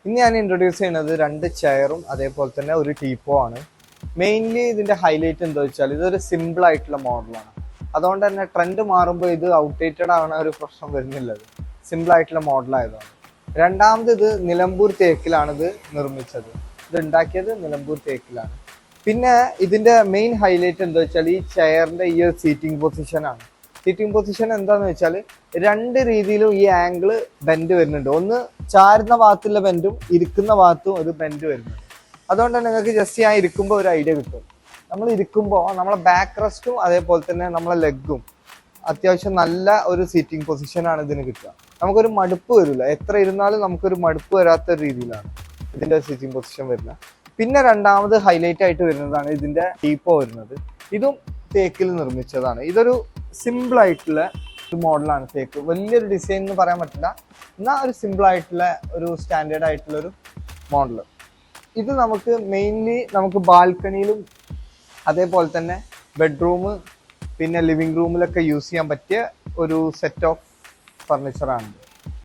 ഇന്ന് ഞാൻ ഇൻട്രൊഡ്യൂസ് ചെയ്യുന്നത് 2 ചെയറും അതേപോലെ തന്നെ ഒരു ടീപ്പോ ആണ്. മെയിൻലി ഇതിന്റെ ഹൈലൈറ്റ് എന്താ വെച്ചാൽ ഇതൊരു സിമ്പിൾ ആയിട്ടുള്ള മോഡലാണ്. അതുകൊണ്ട് തന്നെ ട്രെൻഡ് മാറുമ്പോൾ ഇത് ഔട്ട്ഡേറ്റഡ് ആവുന്ന ഒരു പ്രശ്നം വരുന്നില്ല. സിമ്പിൾ ആയിട്ടുള്ള മോഡലായതാണ്. രണ്ടാമത് ഇത് നിലമ്പൂർ തേക്കിലാണ് ഇത് നിർമ്മിച്ചത്. ഇത് ഉണ്ടാക്കിയത് നിലമ്പൂർ തേക്കിലാണ്. പിന്നെ ഇതിന്റെ മെയിൻ ഹൈലൈറ്റ് എന്താ വെച്ചാൽ ഈ ചെയറിന്റെ ഈ ഒരു സീറ്റിംഗ് പൊസിഷനാണ്. സീറ്റിംഗ് പൊസിഷൻ എന്താന്ന് വെച്ചാൽ 2 രീതിയിലും ഈ ആംഗിള് ബെൻഡ് വരുന്നുണ്ട്. ഒന്ന് ചാരുന്ന ഭാഗത്തുള്ള ബെൻഡും ഇരിക്കുന്ന ഭാഗത്തും ഒരു ബെൻഡ് വരുന്നുണ്ട്. അതുകൊണ്ട് തന്നെ നിങ്ങൾക്ക് ജസ്റ്റ് ഞാൻ ഇരിക്കുമ്പോൾ ഒരു ഐഡിയ കിട്ടും. നമ്മൾ ഇരിക്കുമ്പോൾ നമ്മളെ ബാക്ക് റെസ്റ്റും അതേപോലെ തന്നെ നമ്മളെ ലെഗും അത്യാവശ്യം നല്ല ഒരു സീറ്റിംഗ് പൊസിഷനാണ് ഇതിന് കിട്ടുക. നമുക്കൊരു മടുപ്പ് വരില്ല. എത്ര ഇരുന്നാലും നമുക്കൊരു മടുപ്പ് വരാത്ത രീതിയിലാണ് ഇതിന്റെ സീറ്റിംഗ് പൊസിഷൻ വരുന്നത്. പിന്നെ രണ്ടാമത് ഹൈലൈറ്റ് ആയിട്ട് വരുന്നതാണ് ഇതിന്റെ ടീപ്പോ വരുന്നത്. ഇതും തേക്കിൽ നിർമ്മിച്ചതാണ്. ഇതൊരു സിമ്പിൾ ആയിട്ടുള്ള ഒരു മോഡലാണ്. തേക്ക് വലിയൊരു ഡിസൈൻ എന്ന് പറയാൻ പറ്റില്ല, എന്നാൽ ഒരു സിമ്പിൾ ആയിട്ടുള്ള ഒരു സ്റ്റാൻഡേർഡ് ആയിട്ടുള്ള ഒരു മോഡൽ. ഇത് നമുക്ക് മെയിൻലി നമുക്ക് ബാൽക്കണിയിലും അതേപോലെ തന്നെ ബെഡ്റൂം പിന്നെ ലിവിങ് റൂമിലൊക്കെ യൂസ് ചെയ്യാൻ പറ്റിയ ഒരു സെറ്റ് ഓഫ് ഫർണിച്ചറാണ്.